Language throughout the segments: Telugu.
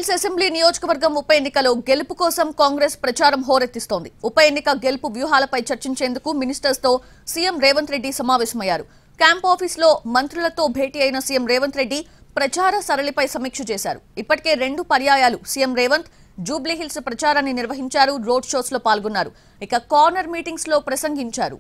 జూబ్లీహిల్స్ అసెంబ్లీ నియోజకవర్గం ఉప ఎన్నికలో గెలుపు కోసం కాంగ్రెస్ ప్రచారం హోరెత్తిస్తోంది. ఉప ఎన్నిక గెలుపు వ్యూహాలపై చర్చించేందుకు మినిస్టర్స్ తో సీఎం రేవంత్ రెడ్డి సమావేశమయ్యారు. క్యాంప్ ఆఫీసులో మంత్రులతో భేటీ అయిన సీఎం రేవంత్ రెడ్డి ప్రచార సరళిపై సమీక్ష చేశారు. ఇప్పటికే 2 పర్యాయాలు సీఎం రేవంత్ జూబ్లీహిల్స్ ప్రచారాన్ని నిర్వహించారు. రోడ్ షోస్ లో పాల్గొన్నారు. ఇక కార్నర్ మీటింగ్స్ లో ప్రసంగించారు.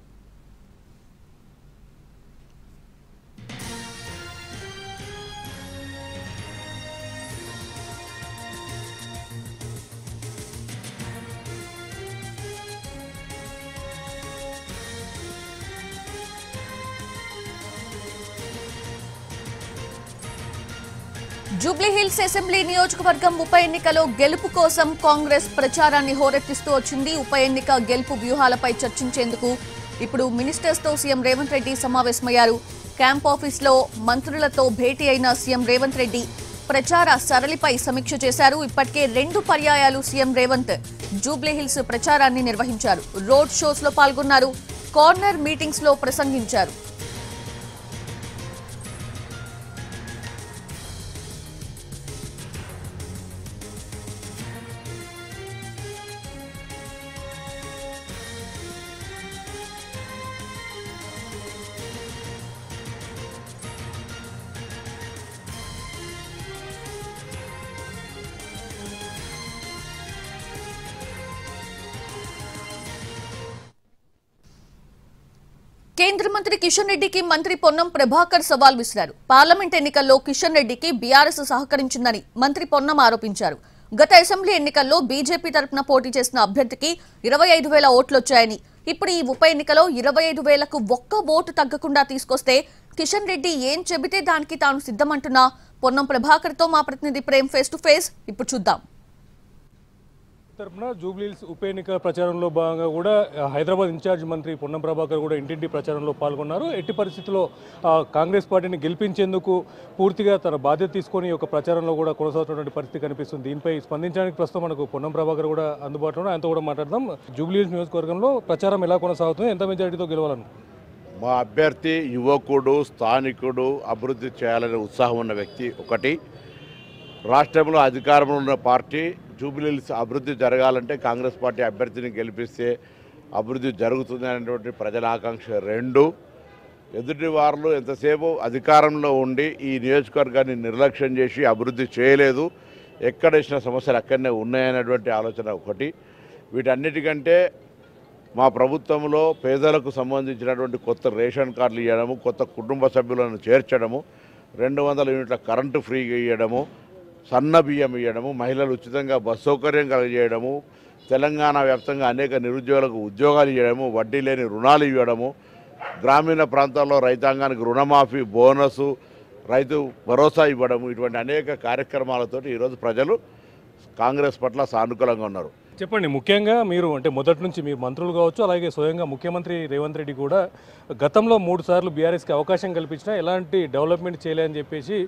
జూబ్లీహిల్స్ అసెంబ్లీ నియోజకవర్గం ఉప ఎన్నికలో గెలుపు కోసం కాంగ్రెస్ ప్రచారాన్ని హోరెత్తిస్తూ వచ్చింది. ఉప ఎన్నిక గెలుపు వ్యూహాలపై చర్చించేందుకు ఇప్పుడు మినిస్టర్స్ తో సీఎం రేవంత్ రెడ్డి సమావేశమయ్యారు. క్యాంప్ ఆఫీసులో మంత్రులతో భేటీ అయిన సీఎం రేవంత్ రెడ్డి ప్రచార సరళిపై సమీక్ష చేశారు. ఇప్పటికే 2 పర్యాయాలు సీఎం రేవంత్ జూబ్లీహిల్స్ ప్రచారాన్ని నిర్వహించారు. రోడ్ షోస్ లో పాల్గొన్నారు. కార్నర్ మీటింగ్స్ లో ప్రసంగించారు. కేంద్ర మంత్రి కిషన్ రెడ్డికి మంత్రి పొన్నం ప్రభాకర్ సవాల్ విసిరారు. పార్లమెంట్ ఎన్నికల్లో కిషన్ రెడ్డికి బీఆర్ఎస్ సహకరించిందని మంత్రి పొన్నం ఆరోపించారు. గత అసెంబ్లీ ఎన్నికల్లో బీజేపీ తరపున పోటీ చేసిన అభ్యర్థికి 25,000 ఓట్లొచ్చాయని, ఇప్పుడు ఈ ఉప ఎన్నికలో 25,000కు ఒక్క ఓటు తగ్గకుండా తీసుకొస్తే కిషన్ రెడ్డి ఏం చెబితే దానికి తాను సిద్ధమంటున్న పొన్నం ప్రభాకర్ తో మా ప్రతినిధి ప్రేమ్ ఫేస్ టు ఫేస్. ఇప్పుడు చూద్దాం. తరపున జూబ్లీహిల్స్ ఉప ఎన్నిక ప్రచారంలో భాగంగా కూడా హైదరాబాద్ ఇన్ఛార్జ్ మంత్రి పొన్నం ప్రభాకర్ కూడా ఇంటింటి ప్రచారంలో పాల్గొన్నారు. ఎట్టి పరిస్థితుల్లో కాంగ్రెస్ పార్టీని గెలిపించేందుకు పూర్తిగా తన బాధ్యత తీసుకొని ఒక ప్రచారంలో కూడా కొనసాగుతున్నటువంటి పరిస్థితి కనిపిస్తుంది. దీనిపై స్పందించడానికి ప్రస్తుతం మనకు పొన్నం ప్రభాకర్ కూడా అందుబాటులో, ఆయనతో కూడా మాట్లాడదాం. జూబ్లీహిల్స్ నియోజకవర్గంలో ప్రచారం ఎలా కొనసాగుతుంది, ఎంత మెజారిటీతో గెలవాలనుకుంటున్నారు? మా అభ్యర్థి యువకుడు, స్థానికుడు, అభివృద్ధి చేయాలనే ఉత్సాహం ఉన్న వ్యక్తి. ఒకటి, రాష్ట్రంలో అధికారంలో ఉన్న పార్టీ జూబ్లీహిల్స్ అభివృద్ధి జరగాలంటే కాంగ్రెస్ పార్టీ అభ్యర్థిని గెలిపిస్తే అభివృద్ధి జరుగుతుంది అనేటువంటి ప్రజల ఆకాంక్ష. 2, ఎదుటి వారు ఎంతసేపు అధికారంలో ఉండి ఈ నియోజకవర్గాన్ని నిర్లక్ష్యం చేసి అభివృద్ధి చేయలేదు, ఎక్కడేసిన సమస్యలు అక్కడనే ఉన్నాయనేటువంటి ఆలోచన. ఒకటి, వీటన్నిటికంటే మా ప్రభుత్వంలో పేదలకు సంబంధించినటువంటి కొత్త రేషన్ కార్డులు ఇవ్వడము, కొత్త కుటుంబ సభ్యులను చేర్చడము, 200 యూనిట్ల కరెంటు ఫ్రీగా ఇవ్వడము, సన్న బియ్యం ఇవ్వడము, మహిళలు ఉచితంగా బస్ సౌకర్యం కలిగజేయడము, తెలంగాణ వ్యాప్తంగా అనేక నిరుద్యోగులకు ఉద్యోగాలు ఇవ్వడము, వడ్డీ లేని రుణాలు ఇవ్వడము, గ్రామీణ ప్రాంతాల్లో రైతాంగానికి రుణమాఫీ, బోనసు, రైతు భరోసా ఇవ్వడము, ఇటువంటి అనేక కార్యక్రమాలతో ఈరోజు ప్రజలు కాంగ్రెస్ పట్ల సానుకూలంగా ఉన్నారు. చెప్పండి, ముఖ్యంగా మీరు అంటే మొదటి నుంచి మీరు మంత్రులు కావచ్చు, అలాగే స్వయంగా ముఖ్యమంత్రి రేవంత్ రెడ్డి కూడా గతంలో 3 సార్లు బీఆర్ఎస్కి అవకాశం కల్పించినా ఎలాంటి డెవలప్మెంట్ చేయలేదని చెప్పేసి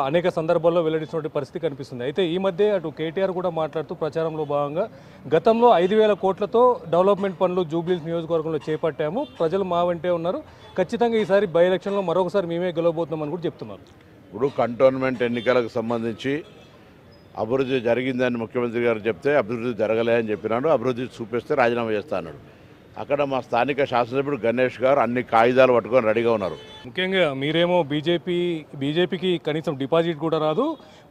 అనేక సందర్భాల్లో వెల్లడించినటువంటి పరిస్థితి కనిపిస్తుంది. అయితే ఈ మధ్య అటు కేటీఆర్ కూడా మాట్లాడుతూ ప్రచారంలో భాగంగా గతంలో 5,000 కోట్లతో డెవలప్మెంట్ పనులు జూబ్లీహిల్స్ నియోజకవర్గంలో చేపట్టాము, ప్రజలు మా వెంటే ఉన్నారు, ఖచ్చితంగా ఈసారి బై ఎలక్షన్లో మరొకసారి మేమే గెలవబోతున్నామని కూడా చెప్తున్నారు. ఇప్పుడు కంటోన్మెంట్ ఎన్నికలకు సంబంధించి అభివృద్ధి జరిగిందని ముఖ్యమంత్రి గారు చెప్తే అభివృద్ధి జరగలే అని చెప్పినాడు. అభివృద్ధి చూపిస్తే రాజీనామా చేస్తా అన్నాడు. అక్కడ మా స్థానిక శాసనసభ్యుడు గణేష్ గారు అన్ని కాగితాలు పట్టుకొని రెడీగా ఉన్నారు. ముఖ్యంగా మీరేమో బీజేపీకి కనీసం డిపాజిట్ కూడా రాదు,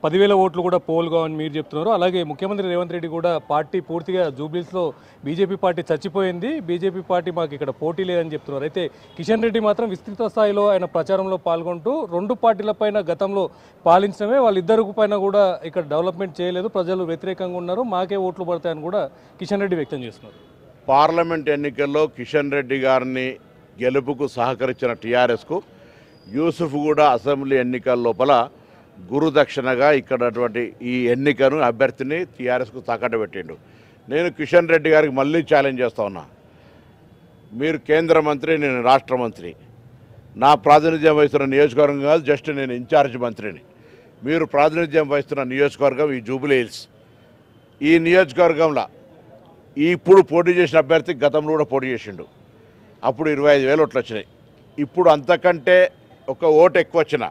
10,000 ఓట్లు కూడా పోల్గా అని మీరు చెప్తున్నారు. అలాగే ముఖ్యమంత్రి రేవంత్ రెడ్డి కూడా పార్టీ పూర్తిగా జూబ్లీహిల్స్లో బీజేపీ పార్టీ చచ్చిపోయింది, బీజేపీ పార్టీ మాకు ఇక్కడ పోటీ లేదని చెప్తున్నారు. అయితే కిషన్ రెడ్డి మాత్రం విస్తృత స్థాయిలో ఆయన ప్రచారంలో పాల్గొంటూ 2 పార్టీలపైన గతంలో పాలించడమే, వాళ్ళిద్దరి పైన కూడా ఇక్కడ డెవలప్మెంట్ చేయలేదు, ప్రజలు వ్యతిరేకంగా ఉన్నారు, మాకే ఓట్లు పడతాయని కూడా కిషన్ రెడ్డి వ్యక్తం చేస్తున్నారు. పార్లమెంట్ ఎన్నికల్లో కిషన్ రెడ్డి గారిని గెలుపుకు సహకరించిన టీఆర్ఎస్కు యూసుఫ్ కూడా అసెంబ్లీ ఎన్నికల లోపల గురుదక్షిణగా ఇక్కడటువంటి ఈ ఎన్నికను అభ్యర్థిని టీఆర్ఎస్కు తాకట్టు పెట్టిండు. నేను కిషన్ రెడ్డి గారికి మళ్ళీ ఛాలెంజ్ చేస్తా ఉన్నా. మీరు కేంద్ర మంత్రి, నేను రాష్ట్ర మంత్రి, నా ప్రాతినిధ్యం వహిస్తున్న నియోజకవర్గం కాదు, జస్ట్ నేను ఇన్ఛార్జ్ మంత్రిని. మీరు ప్రాతినిధ్యం వహిస్తున్న నియోజకవర్గం ఈ జూబ్లీహిల్స్. ఈ నియోజకవర్గంలో ఇప్పుడు పోటీ చేసిన అభ్యర్థి గతంలో కూడా పోటీ చేసిండు, అప్పుడు 25,000 ఓట్లు వచ్చినాయి. ఇప్పుడు అంతకంటే ఒక ఓటు ఎక్కువ వచ్చినా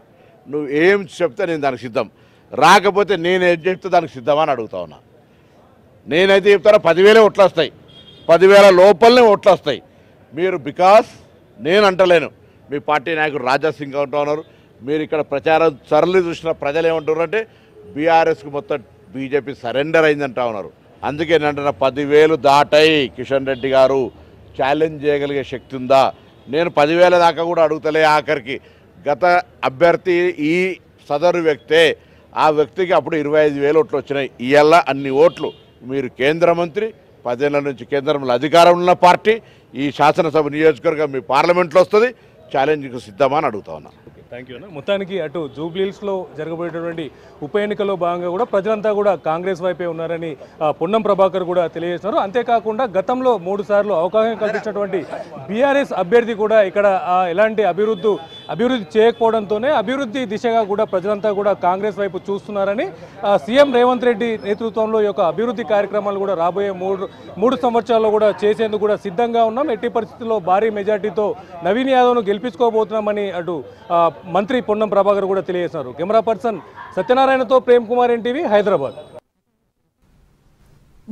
నువ్వు ఏం చెప్తే నేను దానికి సిద్ధం. రాకపోతే నేనేం చెప్తే దానికి సిద్ధమని అడుగుతా ఉన్నా. నేనైతే చెప్తాను 10,000 ఓట్లు వస్తాయి, 10,000 లోపలనే ఓట్లు వస్తాయి. మీరు బికాస్ నేను అంటలేను, మీ పార్టీ నాయకుడు రాజా సింగ్ అంటూ ఉన్నారు. మీరు ఇక్కడ ప్రచారం సరళి చూసిన ప్రజలు ఏమంటున్నారు అంటే బీఆర్ఎస్కి మొత్తం బీజేపీ సరెండర్ అయిందంటా ఉన్నారు. అందుకే నేను 10,000 దాటాయి కిషన్ రెడ్డి గారు, ఛాలెంజ్ చేయగలిగే శక్తి ఉందా? నేను 10,000 దాకా కూడా అడుగుతలే. ఆఖరికి గత అభ్యర్థి ఈ సదరు వ్యక్తే, ఆ వ్యక్తికి అప్పుడు 25,000 ఓట్లు వచ్చినాయి. ఇవాళ అన్ని ఓట్లు మీరు కేంద్ర మంత్రి, 10 ఏళ్ల నుంచి కేంద్రంలో అధికారం ఉన్న పార్టీ, ఈ శాసనసభ నియోజకవర్గం మీ పార్లమెంట్లో వస్తుంది. ఛాలెంజ్కి సిద్ధమా అని అడుగుతా ఉన్నా. థ్యాంక్ యూ అన్న. మొత్తానికి అటు జూబ్లీహిల్స్లో జరగబోయేటటువంటి ఉప ఎన్నికల్లో భాగంగా కూడా ప్రజలంతా కూడా కాంగ్రెస్ వైపే ఉన్నారని పొన్నం ప్రభాకర్ కూడా తెలియజేస్తున్నారు. అంతేకాకుండా గతంలో 3 సార్లు అవకాశం కల్పించినటువంటి బీఆర్ఎస్ అభ్యర్థి కూడా ఇక్కడ ఎలాంటి అభివృద్ధి చేయకపోవడంతోనే అభివృద్ధి దిశగా కూడా ప్రజలంతా కూడా కాంగ్రెస్ వైపు చూస్తున్నారని సీఎం రేవంత్ రెడ్డి నేతృత్వంలో ఈ యొక్క అభివృద్ధి కార్యక్రమాలు కూడా రాబోయే మూడు సంవత్సరాల్లో కూడా చేసేందుకు కూడా సిద్ధంగా ఉన్నాం. ఎట్టి పరిస్థితుల్లో భారీ మెజార్టీతో నవీన్ యాదవ్ను గెలిపించుకోబోతున్నామని అటు మంత్రి పొన్నం ప్రభాకర్ కూడా తెలియజేశారు. కెమెరా పర్సన్ సత్యనారాయణతో ప్రేమ్ కుమార్, ఎన్టీవీ, హైదరాబాద్.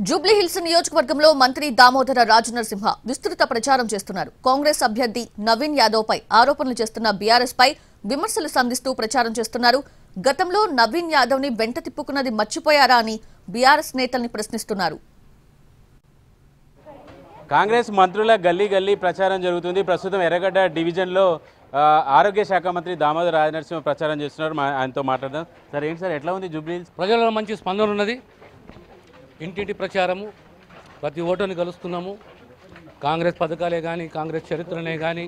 జూబ్లీహిల్స్ నియోజకవర్గంలో మంత్రి దామోదర రాజనరసింహ విస్తృత ప్రచారం చేస్తున్నారు. కాంగ్రెస్ అభ్యర్థి నవీన్ యాదవ్ పై ఆరోపణలు చేస్తున్న బీఆర్ఎస్ పై విమర్శలు సంధిస్తూ ప్రచారం చేస్తున్నారు. గతంలో నవీన్ యాదవ్ ని వెంట తిప్పుకున్నది మర్చిపోయారా అని బీఆర్ఎస్ నేతల్ని ప్రశ్నిస్తున్నారు. కాంగ్రెస్ మంత్రుల గల్లీ గల్లీ ప్రచారం జరుగుతుంది. ప్రస్తుతం ఎర్రగడ్డ డివిజన్లో ఆరోగ్య శాఖ మంత్రి దామోదర రాజనరసింహ ప్రచారం చేస్తున్నారు. ఆయనతో మాట్లాడదాం. సార్, ఏంటి సార్, ఎట్లా ఉంది జూబ్లీహిల్స్? ప్రజలలో మంచి స్పందన ఉన్నది. ఇంటింటి ప్రచారము, ప్రతి ఓటుని కలుస్తున్నాము. కాంగ్రెస్ పథకాలే కానీ, కాంగ్రెస్ చరిత్రనే కానీ,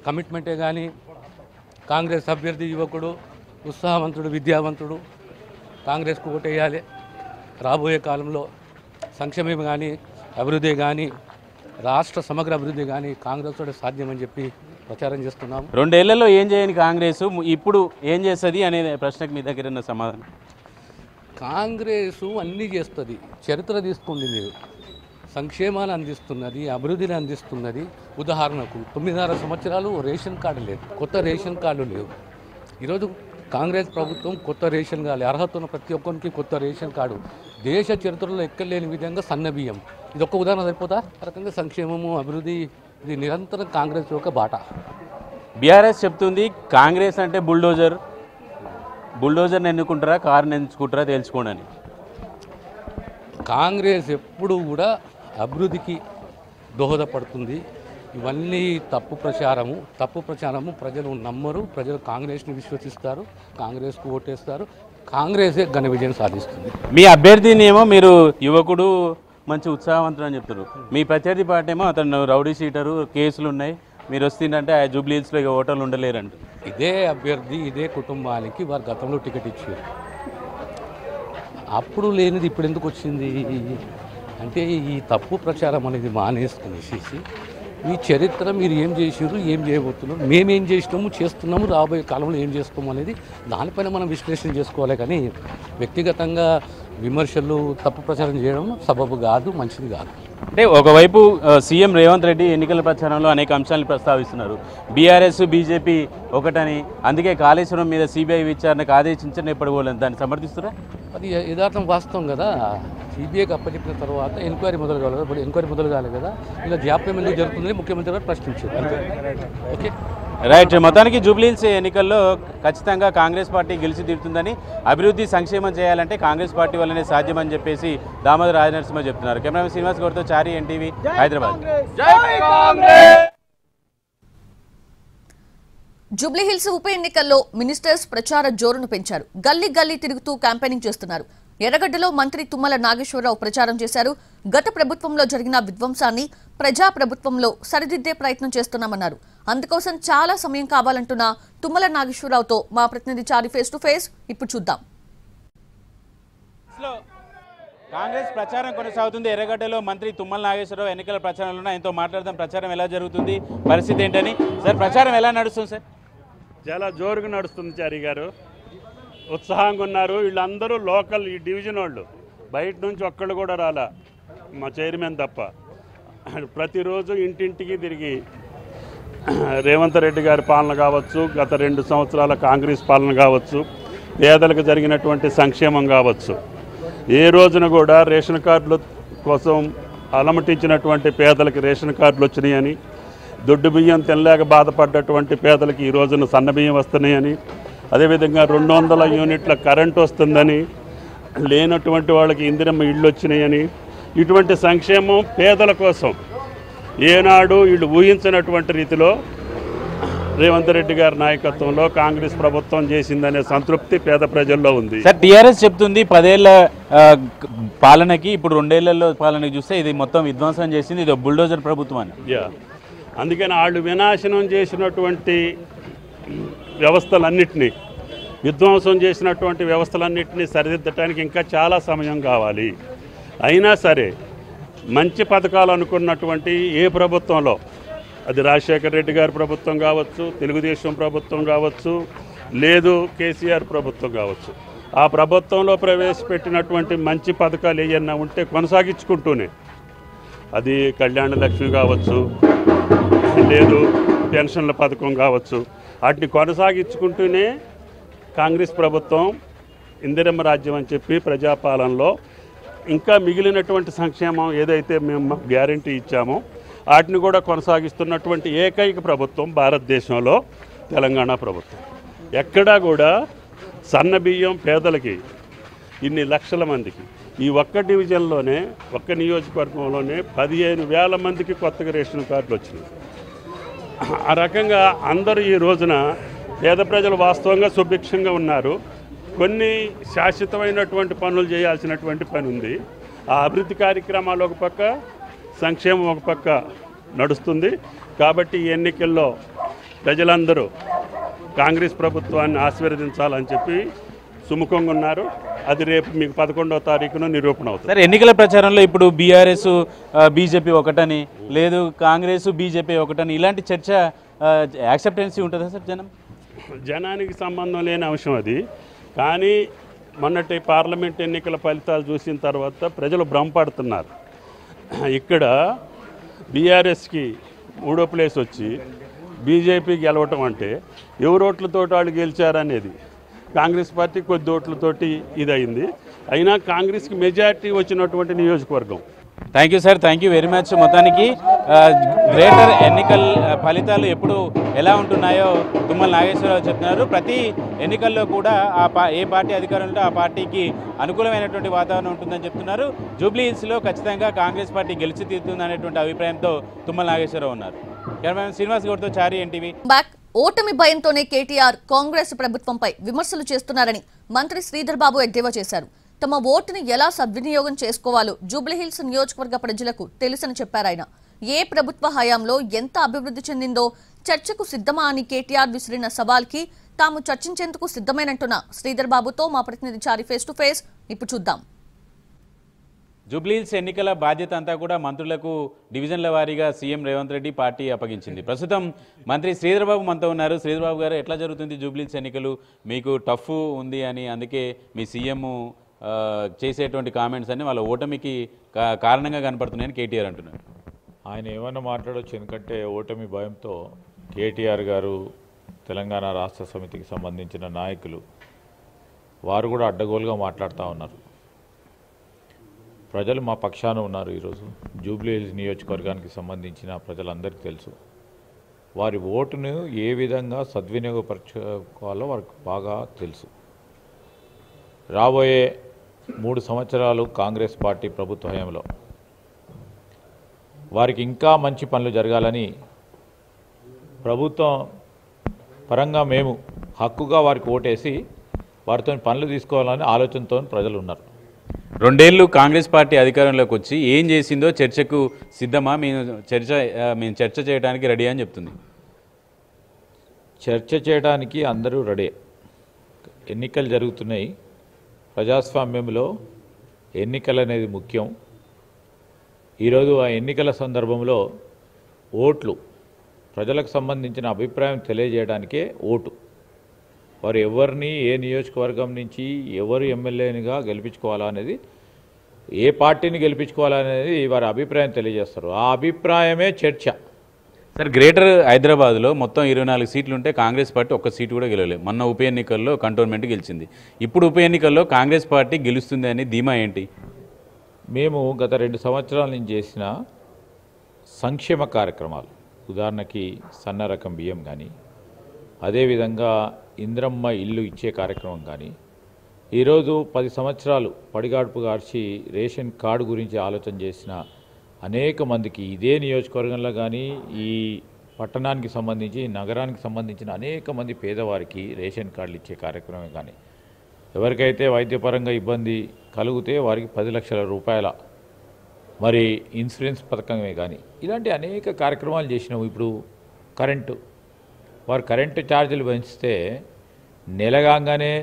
కమిట్మెంటే కానీ, కాంగ్రెస్ అభ్యర్థి యువకుడు, ఉత్సాహవంతుడు, విద్యావంతుడు, కాంగ్రెస్కు ఓటేయాలి. రాబోయే కాలంలో సంక్షేమం కానీ, అభివృద్ధి కానీ, రాష్ట్ర సమగ్ర అభివృద్ధి కానీ కాంగ్రెస్ తోటి సాధ్యమని చెప్పి ప్రచారం చేస్తున్నాం. 2 ఏళ్లలో ఏం చేయని కాంగ్రెస్ ఇప్పుడు ఏం చేస్తుంది అనే ప్రశ్నకు మీ దగ్గర ఉన్న సమాధానం? కాంగ్రెసు అన్నీ చేస్తుంది. చరిత్ర తీసుకుంది మీరు, సంక్షేమాన్ని అందిస్తున్నది, అభివృద్ధిని అందిస్తున్నది. ఉదాహరణకు 9.5 సంవత్సరాలు రేషన్ కార్డు లేదు, కొత్త రేషన్ కార్డు లేవు. ఈరోజు కాంగ్రెస్ ప్రభుత్వం కొత్త రేషన్ కార్డు, అర్హత ఉన్న ప్రతి ఒక్కరికి కొత్త రేషన్ కార్డు, దేశ చరిత్రలో ఎక్కలేని విధంగా సన్నబియ్యం. ఇది ఒక్క ఉదాహరణ సరిపోతా? ఆ రకంగా సంక్షేమము, అభివృద్ధి, ఇది నిరంతరం కాంగ్రెస్ యొక్క బాట. బీఆర్ఎస్ చెప్తుంది కాంగ్రెస్ అంటే బుల్డోజర్ని ఎన్నుకుంటారా, కారుని ఎంచుకుంటారా తెలుసుకోండి అని. కాంగ్రెస్ ఎప్పుడు కూడా అభివృద్ధికి దోహదపడుతుంది. ఇవన్నీ తప్పు ప్రచారము. ప్రజలు నమ్మరు. ప్రజలు కాంగ్రెస్ని విశ్వసిస్తారు, కాంగ్రెస్కు ఓటేస్తారు. కాంగ్రెసే ఘన విజయం సాధిస్తుంది. మీ అభ్యర్థిని ఏమో మీరు యువకుడు, మంచి ఉత్సాహవంతుడు అని చెప్తారు. మీ ప్రత్యర్థి పార్టీ ఏమో అతను రౌడీ షీటరు, కేసులు ఉన్నాయి, మీరు వస్తుందంటే ఆ జూబ్లీహిల్స్లో ఇక ఓటర్లు ఉండలేరంట. ఇదే అభ్యర్థి, ఇదే కుటుంబానికి వారు గతంలో టికెట్ ఇచ్చారు. అప్పుడు లేనిది ఇప్పుడు ఎందుకు వచ్చింది అంటే ఈ తప్పు ప్రచారం అనేది మానేసుకునేసి మీ చరిత్ర, మీరు ఏం చేసారు, ఏం చేయబోతున్నారు, మేమేం చేస్తున్నాము, రాబోయే కాలంలో ఏం చేస్తాము అనేది దానిపైన మనం విశ్లేషణ చేసుకోవాలి. కానీ వ్యక్తిగతంగా విమర్శలు, తప్పు ప్రచారం చేయడం సబబు కాదు, మంచిది కాదు. అంటే ఒకవైపు సీఎం రేవంత్ రెడ్డి ఎన్నికల ప్రచారంలో అనేక అంశాలను ప్రస్తావిస్తున్నారు. బీఆర్ఎస్, బీజేపీ ఒకటని, అందుకే కాళేశ్వరం మీద సిబిఐ విచారణకు ఆదేశించని ఎప్పటికోలేదు, దాన్ని సమర్థిస్తారా? అది యథార్థం, వాస్తవం కదా. సిబిఐకి అప్పచెప్పిన తర్వాత ఎంక్వైరీ మొదలు కావాలి. ఇప్పుడు ఎంక్వైరీ మొదలు కాలేదు కదా, ఇలా జాప్యం ఎందుకు జరుగుతుందని ముఖ్యమంత్రి గారు ప్రశ్నించారు. Okay, right. మొత్తానికి జూబ్లీహిల్స్ ఎన్నికల్లో ఖచ్చితంగా కాంగ్రెస్ పార్టీ గెలిచి తీరుతుందని, అభివృద్ధి సంక్షేమం చేయాలంటే కాంగ్రెస్ పార్టీ వల్లనే సాధ్యమని చెప్పేసి దామోదర రాజనరసింహ చెప్తున్నారు. కెమెరామెన్ శ్రీనివాస్ గౌడ్తో చారి, ఎన్టీవీ, హైదరాబాద్. జూబ్లీహిల్స్ ఉప ఎన్నికల్లో మినిస్టర్స్ ప్రచార జోరును పెంచారు. గల్లీ గల్లీ తిరుగుతూ క్యాంపెయినింగ్ చేస్తున్నారు. ఎర్రగడ్డలో మంత్రి తుమ్మల నాగేశ్వరరావు ప్రచారం చేశారు. గత ప్రభుత్వంలో జరిగిన విధ్వంసాన్ని ప్రజా ప్రభుత్వంలో సరిదిద్దే ప్రయత్నం చేస్తున్నామన్నారు. అందుకోసం చాలా సమయం కావాలంటున్న తుమ్మల నాగేశ్వరరావుతో మా ప్రతినిధి చారి ఫేస్ టు ఫేస్. ఇప్పుడు చూద్దాం. కాంగ్రెస్ ప్రచారం కొనసాగుతుంది. ఎర్రగడ్డలో మంత్రి తుమ్మల నాగేశ్వరరావు ఎన్నికల ప్రచారంలో ఆయనతో మాట్లాడదాం. ప్రచారం ఎలా జరుగుతుంది, పరిస్థితి ఏంటని. సార్, ప్రచారం ఎలా నడుస్తుంది సార్? చాలా జోరుగా నడుస్తుంది చారి గారు, ఉత్సాహంగా ఉన్నారు. వీళ్ళందరూ లోకల్, ఈ డివిజన్ వాళ్ళు, బయట నుంచి ఒక్కళ్ళు కూడా రాలా, మా చైర్మన్ తప్ప. ప్రతిరోజు ఇంటింటికి తిరిగి రేవంత్ రెడ్డి గారి పాలన కావచ్చు, గత 2 సంవత్సరాల కాంగ్రెస్ పాలన కావచ్చు, పేదలకు జరిగినటువంటి సంక్షేమం కావచ్చు, ఏ రోజున కూడా రేషన్ కార్డుల కోసం అలమటించినటువంటి పేదలకు రేషన్ కార్డులు వచ్చినాయని, దొడ్డు బియ్యం తినలేక బాధపడ్డటువంటి పేదలకు ఈ రోజున సన్నబియ్యం వస్తున్నాయని, అదేవిధంగా 200 యూనిట్ల కరెంటు వస్తుందని, లేనటువంటి వాళ్ళకి ఇందిరమ్మ ఇళ్ళు వచ్చినాయని, ఇటువంటి సంక్షేమం పేదల కోసం ఏనాడు వీళ్ళు ఊహించినటువంటి రీతిలో రేవంత్ రెడ్డి గారి నాయకత్వంలో కాంగ్రెస్ ప్రభుత్వం చేసిందనే సంతృప్తి పేద ప్రజల్లో ఉంది. సార్, టీఆర్ఎస్ చెప్తుంది 10 ఏళ్ల పాలనకి ఇప్పుడు 2 ఏళ్లలో పాలనకి చూస్తే ఇది మొత్తం విధ్వంసం చేసింది, ఇది బుల్డోజర్ ప్రభుత్వం అని. అందుకని వాళ్ళు వినాశనం చేసినటువంటి వ్యవస్థలన్నింటినీ, విధ్వంసం చేసినటువంటి వ్యవస్థలన్నింటినీ సరిదిద్దడానికి ఇంకా చాలా సమయం కావాలి. అయినా సరే మంచి పథకాలు అనుకున్నటువంటి ఏ ప్రభుత్వంలో, అది రాజశేఖర రెడ్డి గారి ప్రభుత్వం కావచ్చు, తెలుగుదేశం ప్రభుత్వం కావచ్చు, లేదు కేసీఆర్ ప్రభుత్వం కావచ్చు, ఆ ప్రభుత్వంలో ప్రవేశపెట్టినటువంటి మంచి పథకాలు ఏమన్నా ఉంటే కొనసాగించుకుంటూనే, అది కళ్యాణ లక్ష్మి కావచ్చు, లేదు పెన్షన్ల పథకం కావచ్చు, వాటిని కొనసాగించుకుంటూనే కాంగ్రెస్ ప్రభుత్వం ఇందిరమ్మ రాజ్యం అని చెప్పి ప్రజాపాలనలో ఇంకా మిగిలినటువంటి సంక్షేమం ఏదైతే మేము గ్యారంటీ ఇచ్చామో వాటిని కూడా కొనసాగిస్తున్నటువంటి ఏకైక ప్రభుత్వం భారతదేశంలో తెలంగాణ ప్రభుత్వం. ఎక్కడా కూడా సన్న బియ్యం పేదలకి ఇన్ని లక్షల మందికి ఈ ఒక్క డివిజన్లోనే, ఒక్క నియోజకవర్గంలోనే 15,000 మందికి కొత్తగా రేషన్ కార్డులు వచ్చినాయి. ఆ రకంగా అందరూ ఈ రోజున పేద ప్రజలు వాస్తవంగా సుభిక్షంగా ఉన్నారు. కొన్ని శాశ్వతమైనటువంటి పనులు చేయాల్సినటువంటి పని ఉంది. ఆ అభివృద్ధి కార్యక్రమాలు ఒక పక్క, సంక్షేమం ఒక పక్క నడుస్తుంది. కాబట్టి ఈ ఎన్నికల్లో ప్రజలందరూ కాంగ్రెస్ ప్రభుత్వాన్ని ఆశీర్వదించాలని చెప్పి సుముఖంగా ఉన్నారు. అది రేపు మీకు 11వ తారీఖున నిరూపణ అవుతుంది. సార్, ఎన్నికల ప్రచారంలో ఇప్పుడు బీఆర్ఎస్ బీజేపీ ఒకటని, లేదు కాంగ్రెస్ బీజేపీ ఒకటని, ఇలాంటి చర్చ యాక్సెప్టెన్సీ ఉంటుందా సార్? జనానికి సంబంధం లేని అంశం అది. కానీ మొన్నటి పార్లమెంట్ ఎన్నికల ఫలితాలు చూసిన తర్వాత ప్రజలు భ్రమపడుతున్నారు. ఇక్కడ బీఆర్ఎస్కి 3వ ప్లేస్ వచ్చి బీజేపీ గెలవటం అంటే ఎవరు ఓట్లతో వాళ్ళు గెలిచారనేది, కాంగ్రెస్ పార్టీ కొద్ది ఓట్లతోటి ఇదయింది. అయినా కాంగ్రెస్కి మెజారిటీ వచ్చినటువంటి నియోజకవర్గం. Thank you sir, thank you very much. మొత్తానికి గ్రేటర్ ఎన్నికల ఫలితాలు ఎప్పుడు ఎలా ఉంటున్నాయో తుమ్మల నాగేశ్వరరావు చెప్తున్నారు. ప్రతి ఎన్నికల్లో కూడా ఏ పార్టీ అధికారంలో ఆ పార్టీకి అనుకూలమైనటువంటి వాతావరణం ఉంటుందని చెప్తున్నారు. జూబ్లీ హిల్స్లో ఖచ్చితంగా కాంగ్రెస్ పార్టీ గెలిచి తీరుతుంది అనేటువంటి అభిప్రాయంతో తుమ్మల నాగేశ్వరరావు ఉన్నారు. కెమెరామెన్ శ్రీనివాస్ గౌడ్తో చారి, ఎన్టీవీ. ఓటమి భయంతోనే కేటీఆర్ కాంగ్రెస్ ప్రభుత్వంపై విమర్శలు చేస్తున్నారని మంత్రి శ్రీధర్ బాబు ఎద్దేవా చేశారు. తమ ఓటుని ఎలా సద్వినియోగం చేసుకోవాలో జూబ్లీహిల్స్ నియోజకవర్గ ప్రజలకు తెలుసని చెప్పారాయన. ఏ ప్రభుత్వ హయాంలో ఎంత అభివృద్ధి చెందిందో చర్చకు సిద్ధమా అని కేటీఆర్ విసిరిన సవాల్కి తాము చర్చించేందుకు సిద్ధమేనంటున్న శ్రీధర్ బాబుతో మా ప్రతినిధి చారి ఫేస్ టు ఫేస్. ఇప్పుడు చూద్దాం. జూబ్లీహిల్స్ ఎన్నికల బాధ్యత అంతా కూడా మంత్రులకు డివిజన్ల వారీగా సీఎం రేవంత్ రెడ్డి పార్టీ అప్పగించింది. ప్రస్తుతం మంత్రి శ్రీధర్ బాబు మనతో ఉన్నారు. శ్రీధర్ బాబు గారు, ఎట్లా జరుగుతుంది జూబ్లీహిల్స్ ఎన్నికలు? మీకు టఫ్ ఉంది అని అందుకే మీ సీఎం చేసేటువంటి కామెంట్స్ అన్ని వాళ్ళ ఓటమికి కారణంగా కనపడుతున్నాయని కేటీఆర్ అంటున్నారు. ఆయన ఏమన్నా మాట్లాడవచ్చు, ఎందుకంటే ఓటమి భయంతో కేటీఆర్ గారు, తెలంగాణ రాష్ట్ర సమితికి సంబంధించిన నాయకులు వారు కూడా అడ్డగోలుగా మాట్లాడుతూ ఉన్నారు. ప్రజలు మా పక్షాన ఉన్నారు. ఈరోజు జూబ్లీహిల్స్ నియోజకవర్గానికి సంబంధించిన ప్రజలందరికీ తెలుసు. వారి ఓటును ఏ విధంగా సద్వినియోగపరచుకోవాలో వారికి బాగా తెలుసు. రాబోయే 3 సంవత్సరాలు కాంగ్రెస్ పార్టీ ప్రభుత్వ హయాంలో వారికి ఇంకా మంచి పనులు జరగాలని ప్రభుత్వం పరంగా మేము హక్కుగా వారికి ఓటేసి వారితో పనులు తీసుకోవాలని ఆలోచనతో ప్రజలు ఉన్నారు. 2 ఏళ్ళు కాంగ్రెస్ పార్టీ అధికారంలోకి వచ్చి ఏం చేసిందో చర్చకు సిద్ధమా? మేము చర్చ చేయడానికి రెడీ అని చెప్తుంది. చర్చ చేయడానికి అందరూ రెడీ. ఎన్నికలు జరుగుతున్నాయి. ప్రజాస్వామ్యంలో ఎన్నికలు అనేది ముఖ్యం. ఈరోజు ఆ ఎన్నికల సందర్భంలో ఓట్లు, ప్రజలకు సంబంధించిన అభిప్రాయం తెలియజేయడానికే ఓటు. వారు ఎవరిని, ఏ నియోజకవర్గం నుంచి ఎవరు ఎమ్మెల్యేనిగా గెలిపించుకోవాలా అనేది, ఏ పార్టీని గెలిపించుకోవాలనేది వారి అభిప్రాయం తెలియజేస్తారు. ఆ అభిప్రాయమే చర్చ. సార్, గ్రేటర్ హైదరాబాద్లో మొత్తం 24 సీట్లు ఉంటే కాంగ్రెస్ పార్టీ ఒక్క సీటు కూడా గెలవలేదు. మొన్న ఉప ఎన్నికల్లో కంటోన్మెంట్ గెలిచింది. ఇప్పుడు ఉప ఎన్నికల్లో కాంగ్రెస్ పార్టీ గెలుస్తుంది అని ధీమా ఏంటి? మేము గత 2 సంవత్సరాల నుంచి చేసిన సంక్షేమ కార్యక్రమాలు, ఉదాహరణకి సన్న రకం బియ్యం కానీ, అదేవిధంగా ఇంద్రమ్మ ఇల్లు ఇచ్చే కార్యక్రమం కానీ, ఈరోజు 10 సంవత్సరాలు పడిగాడుపు గార్చి రేషన్ కార్డు గురించి ఆలోచన చేసిన అనేక మందికి ఇదే నియోజకవర్గంలో కానీ ఈ పట్టణానికి సంబంధించి నగరానికి సంబంధించిన అనేక మంది పేదవారికి రేషన్ కార్డులు ఇచ్చే కార్యక్రమం కానీ, ఎవరికైతే వైద్యపరంగా ఇబ్బంది కలిగితే వారికి 10 లక్షల రూపాయల మరి ఇన్సూరెన్స్ పథకమే కానీ, ఇలాంటి అనేక కార్యక్రమాలు చేసినాము. ఇప్పుడు వారు కరెంటు ఛార్జీలు పెంచితే నెలగానే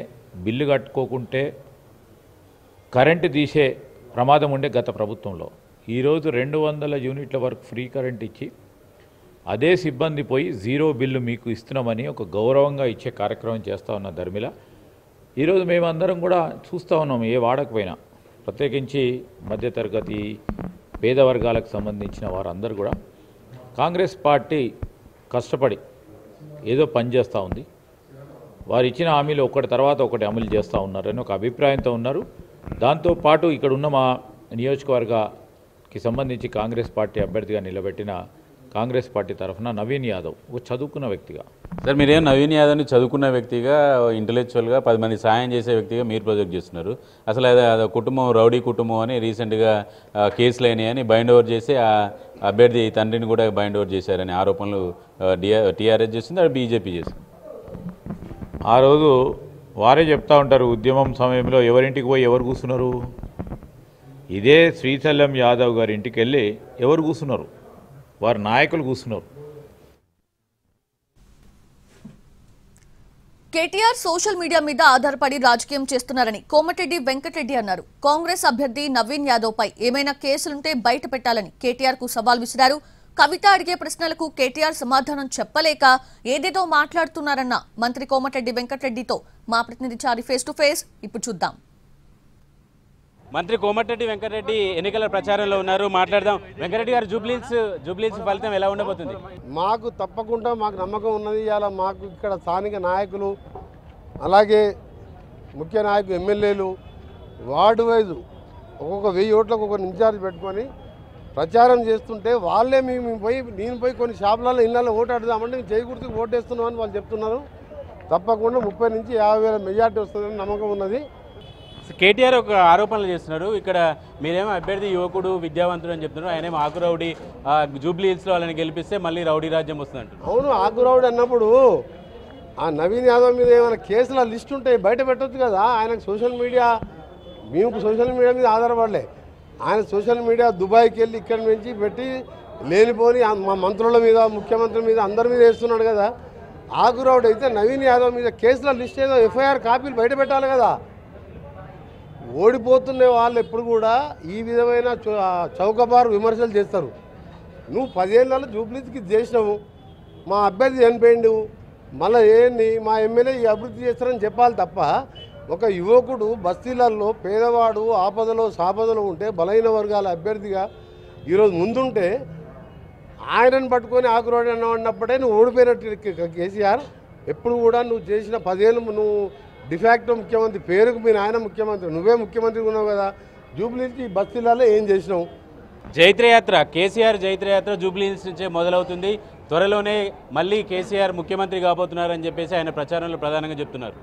బిల్లు కట్టుకోకుంటే కరెంటు తీసే ప్రమాదం ఉండే గత ప్రభుత్వంలో. ఈరోజు 200 యూనిట్ల వరకు ఫ్రీ కరెంట్ ఇచ్చి అదే సిబ్బంది పోయి 0 బిల్లు మీకు ఇస్తున్నామని ఒక గౌరవంగా ఇచ్చే కార్యక్రమం చేస్తూ ఉన్న ధర్మిల. ఈరోజు మేమందరం కూడా చూస్తూ ఉన్నాం, ఏ వాడకపోయినా, ప్రత్యేకించి మధ్యతరగతి పేద వర్గాలకు సంబంధించిన వారందరూ కూడా కాంగ్రెస్ పార్టీ కష్టపడి ఏదో పని చేస్తూ ఉంది, వారు ఇచ్చిన హామీలు ఒకటి తర్వాత ఒకటి అమలు చేస్తూ ఉన్నారని ఒక అభిప్రాయంతో ఉన్నారు. దాంతోపాటు ఇక్కడ ఉన్న మా నియోజకవర్గకి సంబంధించి కాంగ్రెస్ పార్టీ అభ్యర్థిగా నిలబెట్టిన కాంగ్రెస్ పార్టీ తరఫున నవీన్ యాదవ్ ఒక చదువుకున్న వ్యక్తిగా. సార్, మీరేం నవీన్ యాదవ్ని చదువుకున్న వ్యక్తిగా, ఇంటలెక్చువల్గా 10 మంది సాయం చేసే వ్యక్తిగా మీరు ప్రొజెక్ట్ చేస్తున్నారు. అసలు అది కుటుంబం రౌడీ కుటుంబం అని రీసెంట్గా కేసులు అయినాయని బైండ్ ఓవర్ చేసి ఆ అభ్యర్థి తండ్రిని కూడా బైండ్ ఓవర్ చేశారని ఆరోపణలు టీఆర్ఎస్ చేసింది, అది బీజేపీ చేసింది. ఆ రోజు వారే చెప్తా ఉంటారు, ఉద్యమం సమయంలో ఎవరింటికి పోయి ఎవరు కూర్చున్నారు, ఇదే శ్రీశైలం యాదవ్ గారి ఇంటికి వెళ్ళి ఎవరు కూర్చున్నారు, వారి నాయకులు కూర్చున్నారు. కేటీఆర్ సోషల్ మీడియా మీద ఆధారపడి రాజకీయం చేస్తున్నారని కోమటిరెడ్డి వెంకటరెడ్డి అన్నారు. కాంగ్రెస్ అభ్యర్థి నవీన్ యాదవ్ పై ఏమైనా కేసులుంటే బయట పెట్టాలని కేటీఆర్ కు సవాల్ విసిరారు. కవిత అడిగే ప్రశ్నలకు కేటీఆర్ సమాధానం చెప్పలేక ఏదేదో మాట్లాడుతున్నారన్న మంత్రి కోమటిరెడ్డి వెంకటరెడ్డితో మా ప్రతినిధి చారి ఫేస్ టు ఫేస్. ఇప్పుడు చూద్దాం. మంత్రి కోమటిరెడ్డి వెంకటరెడ్డి ఎన్నికల ప్రచారంలో ఉన్నారు, మాట్లాడదాం. వెంకటరెడ్డి గారు, జూబ్లీస్ ఫలితం ఎలా ఉండబోతుంది? మాకు తప్పకుండా మాకు నమ్మకం ఉన్నది. ఇవాళ మాకు ఇక్కడ స్థానిక నాయకులు, అలాగే ముఖ్య నాయకులు, ఎమ్మెల్యేలు వార్డు వైజు ఒక్కొక్క 1000 ఓట్లకు ఒక ఇన్ఛార్జ్ పెట్టుకొని ప్రచారం చేస్తుంటే వాళ్ళే నేను పోయి కొన్ని షాపులలో ఇళ్ళలో ఓటు అడుగుదామంటే మేము చేయి గుర్తుకు ఓటేస్తున్నాం అని వాళ్ళు చెప్తున్నారు. తప్పకుండా 30 నుంచి 50,000 మెజార్టీ వస్తుందని నమ్మకం ఉన్నది. కేటీఆర్ ఒక ఆరోపణలు చేస్తున్నారు, ఇక్కడ మీరేమో అభ్యర్థి యువకుడు విద్యావంతుడు అని చెప్తున్నారు, ఆయనేమో ఆకు రౌడీ, జూబ్లీహిల్స్లో వాళ్ళని గెలిపిస్తే మళ్ళీ రౌడీ రాజ్యం వస్తుందంట. అవును, ఆకు రౌడీ అన్నప్పుడు ఆ నవీన్ యాదవ్ మీద ఏమైనా కేసుల లిస్ట్ ఉంటే బయట పెట్టొచ్చు కదా. ఆయనకు సోషల్ మీడియా, మేము సోషల్ మీడియా మీద ఆధారపడలే. ఆయన సోషల్ మీడియా దుబాయ్కి వెళ్ళి ఇక్కడి నుంచి పెట్టి లేనిపోని మా మంత్రుల మీద, ముఖ్యమంత్రి మీద, అందరి మీద వేస్తున్నాడు కదా. ఆకు రౌడీ అయితే నవీన్ యాదవ్ మీద కేసుల లిస్ట్ ఏదో ఎఫ్ఐఆర్ కాపీలు బయట పెట్టాలి కదా. ఓడిపోతున్న వాళ్ళు ఎప్పుడు కూడా ఈ విధమైన చౌకబారు విమర్శలు చేస్తారు. నువ్వు 10 ఏళ్ళలో జూబ్లీస్కి చేసినావు, మా అభ్యర్థి చనిపోయిండు, మళ్ళీ ఏంటి మా ఎమ్మెల్యే ఈ అభివృద్ధి చేస్తారని చెప్పాలి తప్ప, ఒక యువకుడు బస్తీలలో పేదవాడు ఆపదలో సాపదలో ఉంటే బలహీన వర్గాల అభ్యర్థిగా ఈరోజు ముందుంటే ఆయనను పట్టుకొని ఆకురోడి అన్నప్పుడే నువ్వు ఓడిపోయినట్టు. కేసీఆర్ ఎప్పుడు కూడా నువ్వు చేసిన 10 ఏళ్ళు నువ్వు డిఫాక్టో ముఖ్యమంత్రి, పేరుకు మీ నాయన ముఖ్యమంత్రి, నువ్వే ముఖ్యమంత్రి ఉన్నావు కదా. జూబ్లీహిల్స్ బస్తీలలో ఏం చేసినావు? జైత్రయాత్ర, కేసీఆర్ జైత్రయాత్ర జూబ్లీహిల్స్ నుంచే మొదలవుతుంది. త్వరలోనే మళ్ళీ కేసీఆర్ ముఖ్యమంత్రి కాబోతున్నారని చెప్పేసి ఆయన ప్రచారంలో ప్రధానంగా చెప్తున్నారు.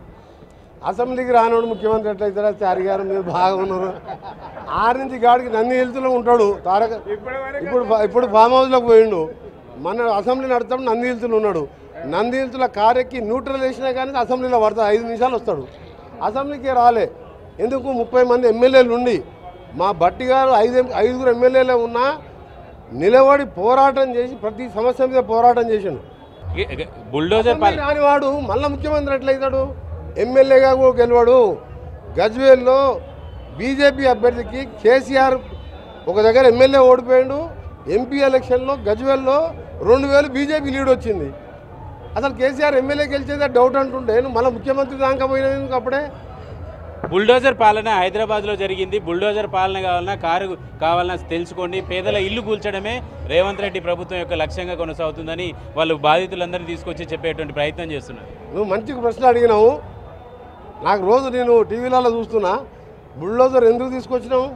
అసెంబ్లీకి రానోడు ముఖ్యమంత్రి ఎట్లయితారా? చారి గారు మీరు బాగా ఉన్నారు. 6 నుంచి గాడికి నంది హిల్స్లో ఉంటాడు తారక. ఇప్పుడు ఫామ్ హౌస్లోకి పోయిండు. మన అసెంబ్లీ నడుతాడు, నంది హిల్స్లో ఉన్నాడు. నంది హిల్స్లో కారు ఎక్కి న్యూట్రల్ వేసినా కానీ అసెంబ్లీలో పడతాడు, 5 నిమిషాలు వస్తాడు. అసెంబ్లీకే రాలే. ఎందుకు? 30 మంది ఎమ్మెల్యేలు ఉండి మా బట్టి గారు 5 ఎమ్మెల్యేలే ఉన్నా నిలబడి పోరాటం చేసి ప్రతి సమస్య మీద పోరాటం చేసిండు. బుల్డోజర్ రానివాడు మళ్ళీ ముఖ్యమంత్రి ఎట్లయితాడు? ఎమ్మెల్యేగా కూడా గెలవాడు. గజ్వేల్లో బీజేపీ అభ్యర్థికి కేసీఆర్ ఒక దగ్గర ఎమ్మెల్యే ఓడిపోయాడు. ఎంపీ ఎలక్షన్లో గజ్వేల్లో 2000 బీజేపీ లీడ్ వచ్చింది. అసలు కేసీఆర్ ఎమ్మెల్యే గెలిచేదే డౌట్ అంటుండే నువ్వు మళ్ళీ ముఖ్యమంత్రి దాకా పోయినది ఎందుకు? అప్పుడే బుల్డోజర్ పాలన హైదరాబాద్లో జరిగింది. బుల్డోజర్ పాలన కావాలన్నా, కారు కావాలన్నా తెలుసుకోండి. పేదల ఇల్లు కూల్చడమే రేవంత్ రెడ్డి ప్రభుత్వం యొక్క లక్ష్యంగా కొనసాగుతుందని వాళ్ళు బాధితులందరినీ తీసుకొచ్చి చెప్పేటువంటి ప్రయత్నం చేస్తున్నారు. నువ్వు మంచి ప్రశ్న అడిగినావు. నాకు రోజు నేను టీవీలలో చూస్తున్నా, బుల్డోజర్ ఎందుకు తీసుకొచ్చినావు?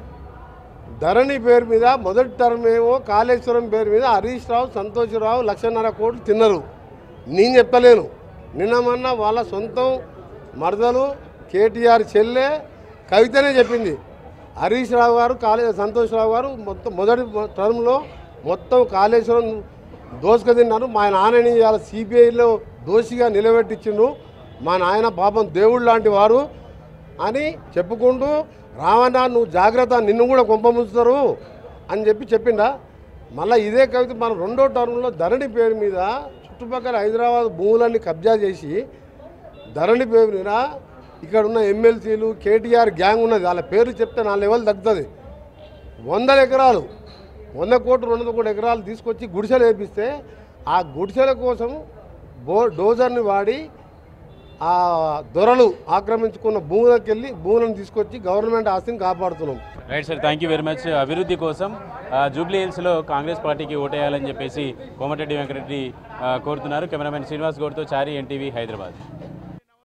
ధరణి పేరు మీద మొదటి టర్మ్ ఏమో కాళేశ్వరం పేరు మీద హరీష్ రావు, సంతోష్ రావు 1,50,000 కోట్లు తిన్నారు. నేను చెప్పలేను. నిన్న మొన్న వాళ్ళ సొంతం మరదలు కేటీఆర్ చెల్లె కవితనే చెప్పింది. హరీష్ రావు గారు సంతోష్ రావు గారు మొదటి టర్మ్లో మొత్తం కాళేశ్వరం దోసుక తిన్నారు. మా నాన్నని ఇవాళ సిబిఐలో దోషిగా నిలబెట్టించిండు. మా నాయన పాపం దేవుడు లాంటి వారు అని చెప్పుకుంటూ, రావణ నువ్వు జాగ్రత్త, నిన్ను కూడా కొంపముంచుతారు అని చెప్పిండా. మళ్ళీ ఇదే కవిత మన రెండో టర్మ్లో ధరణి పేరు మీద చుట్టుపక్కల హైదరాబాద్ భూములన్నీ కబ్జా చేసి ధరణి పేరు మీద ఇక్కడ ఉన్న ఎమ్మెల్సీలు కేటీఆర్ గ్యాంగ్ ఉన్నది. వాళ్ళ పేరు చెప్తే నా లెవెల్ తగ్గుతుంది. 100 ఎకరాలు 100 కోట్లు 200 కోట్ల ఎకరాలు తీసుకొచ్చి గుడిసెలు వేపిస్తే ఆ గుడిసెల కోసం డోజర్ని వాడి ఆ దొరలు ఆక్రమించుకున్న భూములను తీసుకొచ్చి గవర్నమెంట్ ఆస్తిని కాపాడుతున్నాం. Right sir, thank you very much. అభివృద్ధి కోసం జూబ్లీ హిల్స్లో కాంగ్రెస్ పార్టీకి ఓటేయాలని చెప్పేసి కోమటిరెడ్డి వెంకటరెడ్డి కోరుతున్నారు. కెమెరామెన్ శ్రీనివాస్ గౌడ్తో చారి, ఎన్టీవీ, హైదరాబాద్.